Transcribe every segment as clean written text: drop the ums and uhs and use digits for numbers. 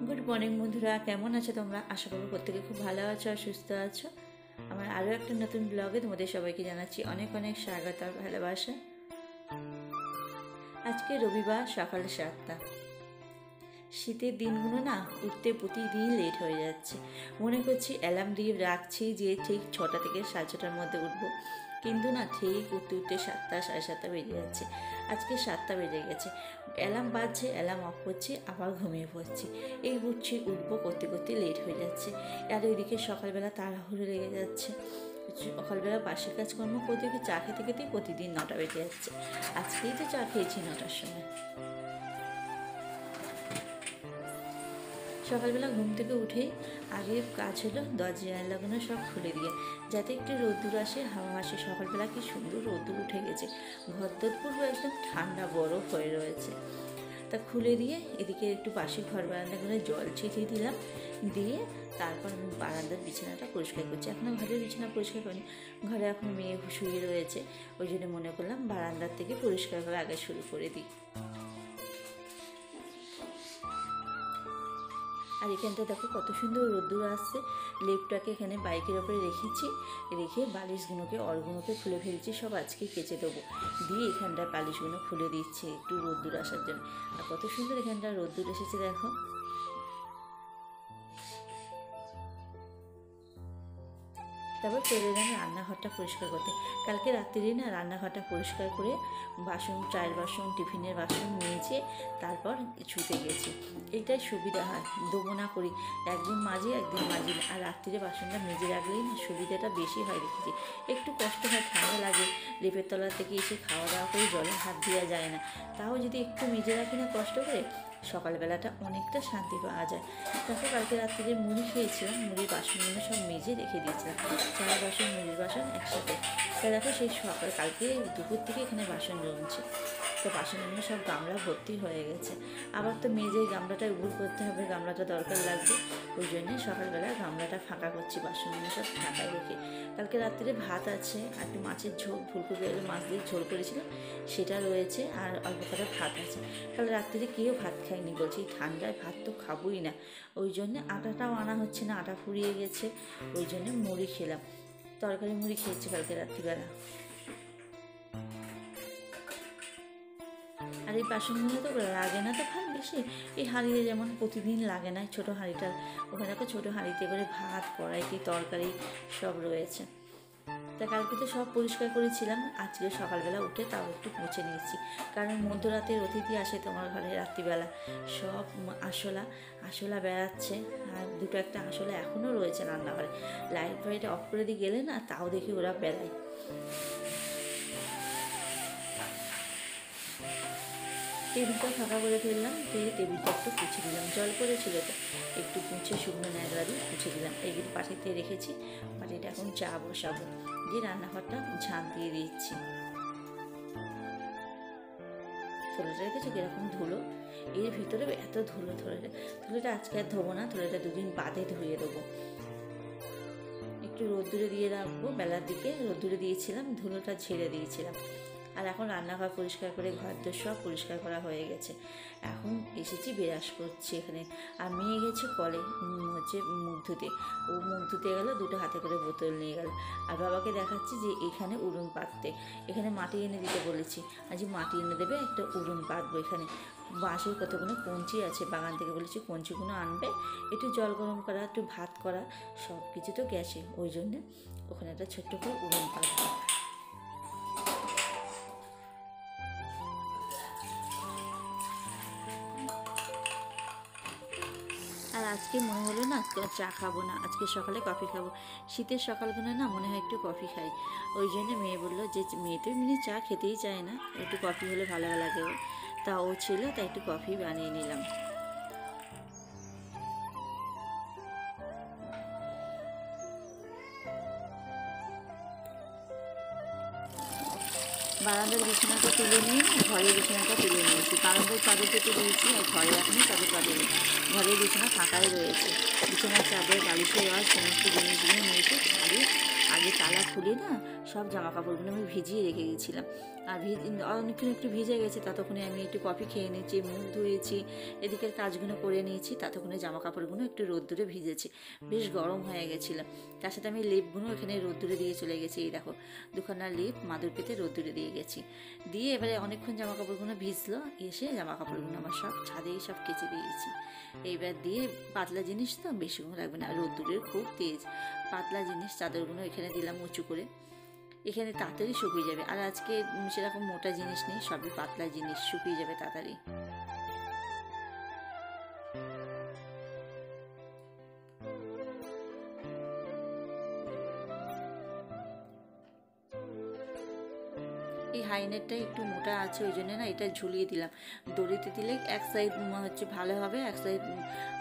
Good morning বন্ধুরা, কেমন আছো তোমরা? আশা করব প্রত্যেকে খুব ভালো আছো আর সুস্থ আছো। আমার আরও একটা নতুন ব্লগে তোমাদের সবাইকে জানাচ্ছি অনেক অনেক স্বাগত আর ভালোবাসা। আজকে রবিবার, সকাল 7টা। শীতের দিনগুলো না উঠতে প্রতিদিন লেট হয়ে যাচ্ছে। মনে করছি অ্যালার্ম দিয়ে রাখছি যে ঠিক 6টা থেকে 6:30টার মধ্যে উঠবো, কিন্তু না ঠিক উঠতে উঠতে 7টা, 7:30 বেজে যাচ্ছে। আজকে 7টা বেজে গেছে। অ্যালার্ম বাজছে, অ্যালার্ম অফ করছি, আবার ঘুমিয়ে পড়ছি। এই উঠবো করতে করতে লেট হয়ে যাচ্ছে। আর ওইদিকে সকালবেলা তাড়াহুড়ো লেগে যাচ্ছে। সকালবেলা বাসি কাজকর্ম করতে গিয়ে চা খেতে খেতেই প্রতিদিন 9টা বেজে যাচ্ছে। আজকেই তো চা খেয়েছি 9টার সময়। সকালবেলা ঘুম থেকে উঠেই আগের কাজ হলো দরজা জানলাগুলো সব খুলে দিয়ে, যাতে একটু রোদ্দুর আসে, হাওয়া আসে। সকালবেলা কি সুন্দর রোদ্দুর উঠে গেছে, ঘর পুরো একদম ঠান্ডা বরফ হয়ে রয়েছে। তা খুলে দিয়ে এদিকে একটু পাশে ঘর বারান্দাগুলো জল ছিটিয়ে দিলাম, দিয়ে তারপর আমি বারান্দার বিছানাটা পরিষ্কার করছি। এখনও ঘরের বিছানা পরিষ্কার করিনি, ঘরে এখন মেয়ে শুয়ে রয়েছে। ওই জন্য মনে করলাম বারান্দার থেকে পরিষ্কার করা আগে শুরু করে দিই। আর এখানটা দেখো কত সুন্দর রোদ্দুর আসছে। লেপটাকে এখানে বাইকের ওপরে রেখে বালিশগুলোকে অরগুলোকে খুলে ফেলছি, সব আজকে কেচে দেবো। দিয়ে এখানটায় বালিশগুলো খুলে দিচ্ছে একটু রোদ্দুর আসার জন্য। আর কত সুন্দর এখানটা রোদ্দুর এসেছে দেখো। তারপর চলে এলাম রান্নাঘরটা পরিষ্কার করতে। কালকে রাত্রিরে না রান্নাঘরটা পরিষ্কার করে বাসন, চায়ের বাসন, টিফিনের বাসন মেজে তারপর ছুতে গেছি। এইটাই সুবিধা হয়, দোবনা করি, একদিন মাজি একদিন মাজি না। আর রাত্রিরে বাসনটা মেজে রাখলেই না সুবিধাটা বেশি হয় দেখেছি। একটু কষ্ট হয়, ঠান্ডা লাগে, লেপের তলা থেকে এসে খাওয়া দাওয়া করে জলে হাত দেওয়া যায় না। তাও যদি একটু মেজে রাখি না কষ্ট করে, সকালবেলাটা অনেকটা শান্তি পাওয়া যায়। তারপর কালকে রাত্রিরে মুড়ি খেয়েছিলাম, মুড়ির বাসনগুলো সব মেজে রেখে দিয়েছিলাম, চায়ের বাসন মুড়ির বাসন একসাথে। তা দেখো সেই কালকে দুপুর থেকে এখানে বাসন জমছে। তো বাসনগুলো সব গামলা ভর্তি হয়ে গেছে। আবার তো মেজে গামলাটা উবুর করতে হবে, গামলাটা দরকার লাগবে। ওই জন্যে সকালবেলা গামলাটা ফাঁকা করছি, বাসনগুলো সব ফাঁকায় রেখে। কালকে রাত্রিরে ভাত আছে, আর একটু মাছের ঝোল, ফুলকপি আলু মাছ দিয়ে ঝোল করেছিলাম, সেটা রয়েছে। আর অল্প কটা ভাত আছে। কাল রাত্রিরে কেউ ভাত খায়নি, বলছি ঠান্ডায় ভাত তো খাবোই না। ওই জন্যে আটাটাও আনা হচ্ছে না, আটা ফুরিয়ে গেছে। ওই জন্যে মুড়ি খেলাম, তরকারি মুড়ি খেয়েছি কালকে রাত্রিবেলা। আর এই বাসনগুলো তো লাগে না তো ভাত বেশি। এই হাঁড়িতে যেমন প্রতিদিন লাগে না, ছোটো হাঁড়িটার ওখানে দেখো ছোটো হাঁড়িতে করে ভাত, কড়াইতে তরকারি সব রয়েছে। তা কালকে তো সব পরিষ্কার করেছিলাম, আজকে সকালবেলা উঠে তাও একটু মুছে নিয়েছি। কারণ মধ্যরাতের অতিথি আসে তোমার ঘরে রাত্রিবেলা, সব আশলা বেড়াচ্ছে। আর দুটো একটা আশলা এখনও রয়েছে রান্নাঘরে। লাইট ফাইট অফ করে দিয়ে গেলে না, তাও দেখি ওরা বেড়ায়। টেবিলটা ফাঁকা করে ফেললাম, দিয়ে টেবিলটা একটু পুছে দিলাম, জল পড়েছিল তো একটু পুছে শুকনো ন্যাকড়া দিয়ে পুছে দিলাম। এইগুলো পাটিতে রেখেছি, পাটিটা এখন চা বসাবো, দিয়ে রান্নাঘরটা ঝাঁপ দিয়ে দিচ্ছি। থলেটা রেখেছি কীরকম ধুলো, এর ভিতরে এত ধুলো। থলেটা আজকে আর ধোবো না, থলেটা দুদিন বাদে ধুয়ে দেবো। একটু রোদ্দুরে দিয়ে রাখবো, বেলার দিকে রোদ্দুরে দিয়েছিলাম, ধুলোটা ঝেড়ে দিয়েছিলাম। আর এখন রান্নাঘর পরিষ্কার করে ঘর দোর সব পরিষ্কার করা হয়ে গেছে। এখন এসেছি বিরাস করছি এখানে। আর মেয়ে গেছে কলে মুখ ধুতে। ও মুখ ধুতে গেলো, দুটো হাতে করে বোতল নিয়ে গেল। আর বাবাকে দেখাচ্ছি যে এখানে উড়ুন পাততে, এখানে মাটি এনে দিতে বলেছি। আজ মাটি এনে দেবে, একটা উড়ুন পাতবো এখানে। বাঁশের কতগুলো কঞ্চি আছে, বাগান থেকে বলেছি কঞ্চিগুলো আনবে, একটু জল গরম করা, একটু ভাত করা, সব কিছু তো গ্যাসে। ওই জন্যে ওখানে একটা ছোট্ট করে উড়ুন পাতবো। আর আজকে মনে হলো না চা খাবো না, আজকে সকালে কফি খাবো। শীতের সকালগুলো না মনে হয় একটু কফি খাই। ওই জন্য মেয়ে বললো যে মেয়ে তো এমনি চা খেতেই চায় না, একটু কফি হলে ভালো লাগে। তা ও ছিল, তাই একটু কফি বানিয়ে নিলাম। বারান্দার বিছানাটা তুলে নিয়ে ঘরের বিছানাটা তুলে নিয়েছি। বারান্দার চাদর পেতে দিয়েছি, আর ঘরে এখনই চাদর পাবেনি। ঘরের বিছানা ফাঁকাই রয়েছে। বিছানার চাদর, বালিশের ওয়ার সমস্ত জিনিসগুলো নিয়েছি ছাড়িয়ে আগে তালা খুলে না সব জামা কাপড়গুলো আমি ভিজিয়ে রেখে গেছিলাম। আর অনেকক্ষণ একটু ভিজে গেছে, ততক্ষণে আমি একটু কফি খেয়ে নিয়েছি, মুখ ধুয়েছি, এদিকের কাজগুলো করে নিয়েছি। ততক্ষণে জামা কাপড়গুলো একটু রোদ্দুরে ভিজেছে, বেশ গরম হয়ে গেছিলো। তার সাথে আমি লেপগুলো এখানে রোদ্দুরে দিয়ে চলে গেছি। এই দেখো দুখানা লেপ মাদুর পেতে রোদ্দুরে দিয়ে গেছি। দিয়ে এবারে অনেকক্ষণ জামা কাপড়গুলো ভিজলো, এসে জামা কাপড়গুলো আমার সব ছাদেই সব কেচে দিয়েছি। এইবার দিয়ে পাতলা জিনিস তো বেশিক্ষণ লাগবে না, রোদ্দুরের খুব তেজ, পাতলা জিনিস চাদরগুলো এখানে দিলাম উঁচু করে, এখানে তাড়াতাড়ি শুকিয়ে যাবে। আর আজকে সেরকম মোটা জিনিস নেই, সবই পাতলা জিনিস, শুকিয়ে যাবে তাড়াতাড়ি। এই হাইনেটটা একটু মোটা আছে, ওই জন্য না এটা ঝুলিয়ে দিলাম। দড়িতে দিলে এক সাইড হচ্ছে ভালো হবে, এক সাইড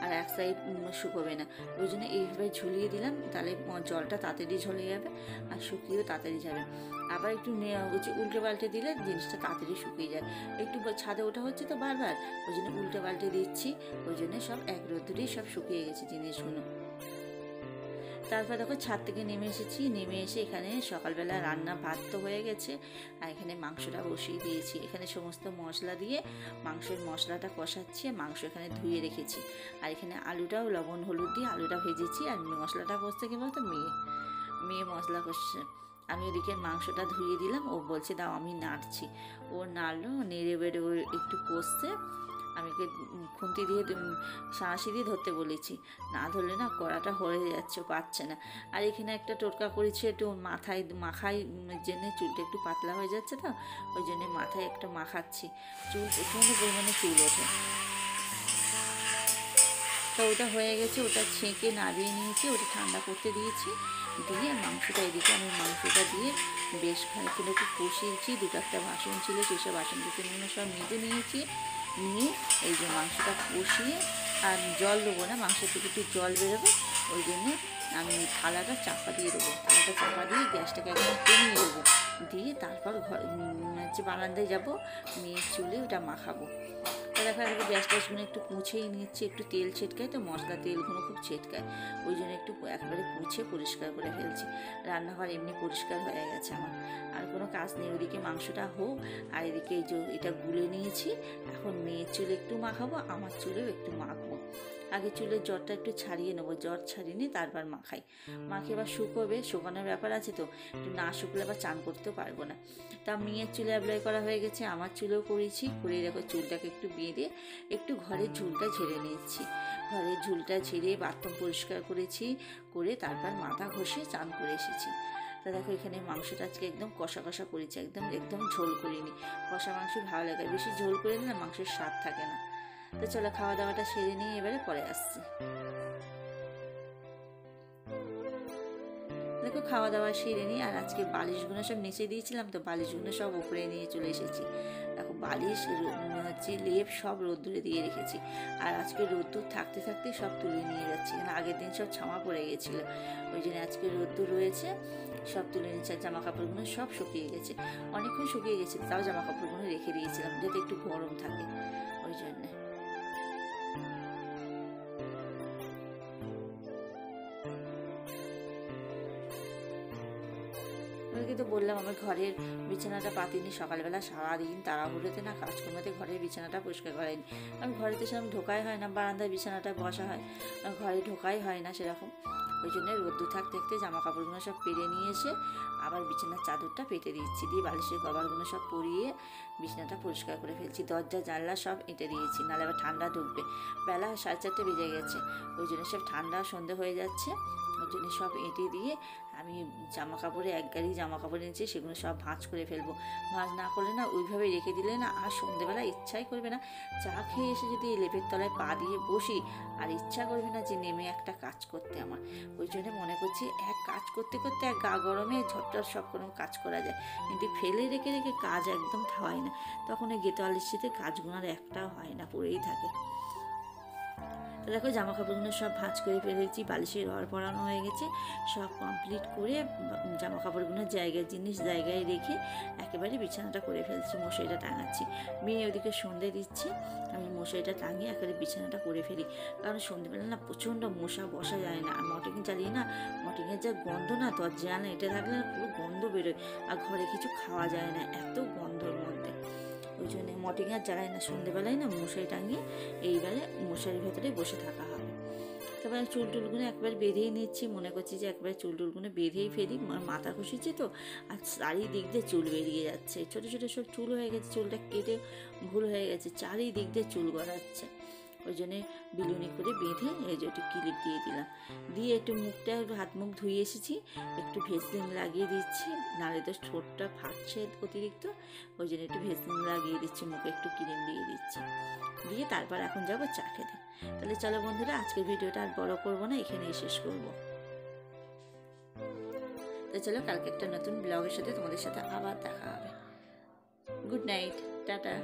আর এক সাইড শুকোবে না, ওই জন্য এইভাবে ঝুলিয়ে দিলাম। তাহলে জলটা তাড়াতাড়ি ঝরে যাবে আর শুকিয়েও তাড়াতাড়ি যাবে। আবার একটু হচ্ছে উল্টে পাল্টে দিলে জিনিসটা তাড়াতাড়ি শুকিয়ে যায়। একটু ছাদে ওঠা হচ্ছে তো বারবার, ওই জন্য উল্টে পাল্টে দিচ্ছি, ওই জন্য সব এক রোদ্দুরেই সব শুকিয়ে গেছে জিনিসগুলো। তারপর দেখো ছাদ থেকে নেমে এসেছি, নেমে এসে এখানে সকালবেলা রান্না ভাত তো হয়ে গেছে, আর এখানে মাংসটা বসিয়ে দিয়েছি। এখানে সমস্ত মশলা দিয়ে মাংসের মশলাটা কষাচ্ছি, আর মাংস এখানে ধুয়ে রেখেছি। আর এখানে আলুটাও লবণ হলুদ দিয়ে আলুটা ভেজেছি। আর মশলাটা কষতে কি বলতো, মেয়ে মশলা কষছে। আমি ওদিকে মাংসটা ধুয়ে দিলাম, ও বলছে দাও আমি নাড়ছি। ও নাড়লো, নেড়ে বেড়ে ও একটু কষছে। আমি খুন্তি দিয়ে শাঁসি দিয়ে ধরতে বলেছি, না ধরলে না কড়াটা হয়ে যাচ্ছে, পাচ্ছে না। আর এখানে একটা টোটকা করেছি, একটু মাথায় মাখাই জন্য, চুলটা একটু পাতলা হয়ে যাচ্ছে তো, ওই জন্য মাথায় একটা মাখাচ্ছি, চুল প্রচণ্ড পরিমাণে চুল ওঠে। তো ওটা হয়ে গেছে, ওটা ছেঁকে নাড়িয়ে নিয়েছি, ওটা ঠান্ডা করতে দিয়েছি। দিয়ে মাংসটা এদিকে আমি মাংসটা দিয়ে বেশ খানিকক্ষণ একটু কষিয়েছি। দুটো একটা বাসন ছিল, সেসব বাসন কুসনগুলো সব মেজে নিয়েছি। নিয়ে এই যে মাংসটা কষিয়ে, আর জল দেবো না, মাংসের থেকে একটু জল বেরোবে, ওই জন্য আমি থালাটা চাপা দিয়ে দেবো। থালাটা চাপা দিয়ে গ্যাসটাকে একদম কমিয়ে দেবো। দিয়ে তারপর হচ্ছে বারান্দায় যাবো, মেয়ের চুলে ওটা মাখাবো। দেখো গ্যাস ট্যাসগুলো একটু মুছেই নিচ্ছি, একটু তেল ছিটকায় তো, মশলা তেলগুলো খুব ছিটকায়, ওই জন্য একটু একবারে মুছে পরিষ্কার করে ফেলছি। রান্নাঘর এমনি পরিষ্কার হয়ে গেছে আমার, আর কোনো কাজ নেই। ওদিকে মাংসটা হোক, আর এদিকে এই যে এটা গুলে নিয়েছি। এখন মেয়ের চুলে একটু মাখাবো, আমার চুলেও একটু মাখবো। আগে চুলের জ্বরটা একটু ছাড়িয়ে নেবো, জ্বর ছাড়িয়ে নিয়ে তারপর মাখাই। মাখে এবার শুকোবে, শুকানোর ব্যাপার আছে তো, একটু না শুকলে আবার চান করতেও পারবো না। তা মেয়ের চুলে অ্যাপ্লাই করা হয়ে গেছে, আমার চুলেও করেছি। করে দেখো চুলটাকে একটু বেঁধে একটু ঘরের ঝুলটা ঝেড়ে নিচ্ছি। ঘরের ঝুলটা ঝেড়ে বাথরুম পরিষ্কার করেছি, করে তারপর মাথা ঘষে চান করে এসেছি। তা দেখো এখানে মাংসটা আজকে একদম কষা কষা করেছি, একদম একদম ঝোল করিনি। কষা মাংস ভালো লাগে, বেশি ঝোল করে দিলে না মাংসের স্বাদ থাকে না। তো চলো খাওয়া দাওয়াটা সেরে নিয়ে এবারে পরে আসছি। দেখো খাওয়া দাওয়া সেরে নিই, আর আজকে বালিশগুলো সব নিচে দিয়েছিলাম তো, বালিশগুলো সব উপরে নিয়ে চলে এসেছি। দেখো বালিশ হচ্ছে লেপ সব রোদ্দুরে দিয়ে রেখেছি। আর আজকে রোদ্দুর থাকতে থাকতে সব তুলে নিয়ে যাচ্ছি, কারণ আগের দিন সব ছামা পড়ে গেছিলো, ওই জন্য আজকে রোদ্দুর রয়েছে, সব তুলে নিচ্ছে। আর জামা কাপড়গুলো সব শুকিয়ে গেছে, অনেকক্ষণ শুকিয়ে গেছে, তাও জামা কাপড়গুলো রেখে দিয়েছিলাম যাতে একটু গরম থাকে, ওই জন্যে। তো বললাম আমার ঘরের বিছানাটা পাতিনি, সকালবেলা সারাদিন তাড়াহুড়োতে না কাজকর্মতে ঘরের বিছানাটা পরিষ্কার করাইনি। আমি ঘরেতে সেরকম ঢোকাই হয় না, বারান্দায় বিছানাটা বসা হয়, ঘরে ঢোকাই হয় না সেরকম। ওই জন্য রোদ্দুর থাকতে থাকতে জামা কাপড়গুলো সব পেরে নিয়ে এসে আবার বিছানার চাদরটা পেতে দিচ্ছি, দিয়ে বালিশের কভারগুলো সব পরিয়ে বিছানাটা পরিষ্কার করে ফেলছি। দরজা জানলা সব এঁটে দিয়েছি, নাহলে আবার ঠান্ডা ঢুকবে। বেলা 4:30 বেজে গেছে, ওই জন্য সব ঠান্ডা সন্ধে হয়ে যাচ্ছে, ওই জন্য সব এঁটে দিয়ে আমি জামা কাপড়ে এক গাড়ি জামা কাপড় এনেছি, সেগুলো সব ভাঁজ করে ফেলবো। ভাঁজ না করলে না ওইভাবে রেখে দিলে না আর সন্ধেবেলা ইচ্ছাই করবে না, চা খেয়ে এসে যদি এই লেপের তলায় পা দিয়ে বসি, আর ইচ্ছা করবে না যে নেমে একটা কাজ করতে আমার। ওই জন্য মনে করছি এক কাজ করতে করতে এক গা গরমে ঝটঝট সব কোনো কাজ করা যায়, কিন্তু ফেলে রেখে রেখে কাজ একদম হয় না, তখন ওই গেতো আলিশিতে কাজগুলো আর একটাও হয় না, পড়েই থাকে। তো দেখো জামা কাপড়গুলো সব ভাঁজ করে ফেলেছি, বালিশের রড পরানো হয়ে গেছে, সব কমপ্লিট করে জামা কাপড়গুলো জিনিস জায়গায় রেখে একেবারে বিছানাটা করে ফেলছি, মশারিটা টাঙাচ্ছি। মেয়ে ওদিকে সন্ধে দিচ্ছে, আমি মশারিটা টাঙিয়ে একেবারে বিছানাটা করে ফেলি। কারণ সন্ধেবেলা না প্রচণ্ড মশা, বসা যায় না। আর মর্টিন জ্বালিয়ে না, মর্টিনের যা গন্ধ না, দরজা না এটা থাকলে না পুরো গন্ধ বেরোয়, আর ঘরে কিছু খাওয়া যায় না, এত গন্ধর মধ্যে। ওই জন্যে মর্টিন আর জ্বালাই না, সন্ধেবেলায় না মশারি টাঙিয়ে এইবারে মশারির ভেতরে বসে থাকা হবে। তারপরে চুল টুলগুলো একবার বেঁধেই নিচ্ছি, মনে করছি যে একবার চুল টুলগুলো বেঁধেই ফেলি, মাথা খুশিছি তো, আর চারিদিক দিয়ে চুল বেরিয়ে যাচ্ছে, ছোটো ছোটো সব চুল হয়ে গেছে, চুলটা কেটে ভুল হয়ে গেছে, চারিদিক দিয়ে চুল গড়াচ্ছে। ওই জন্যে বিলুনি করে বেঁধে এই যে একটু ক্লিপ দিয়ে দিলাম, দিয়ে একটু মুখটা হাত মুখ ধুয়ে এসেছি, একটু ভেসলিন লাগিয়ে দিচ্ছি, নাহলে তো ঠোঁটটা ফাটছে অতিরিক্ত, ওই জন্য একটু ভেসলিন লাগিয়ে দিচ্ছি, মুখে একটু ক্রিম দিয়ে দিচ্ছি, দিয়ে তারপর এখন যাবো চা খেতে। তাহলে চলো বন্ধুরা, আজকের ভিডিওটা আর বড় করবো না, এখানেই শেষ করবো। তো চলো, কালকে একটা নতুন ব্লগের সাথে তোমাদের সাথে আবার দেখা হবে। Good night, tata.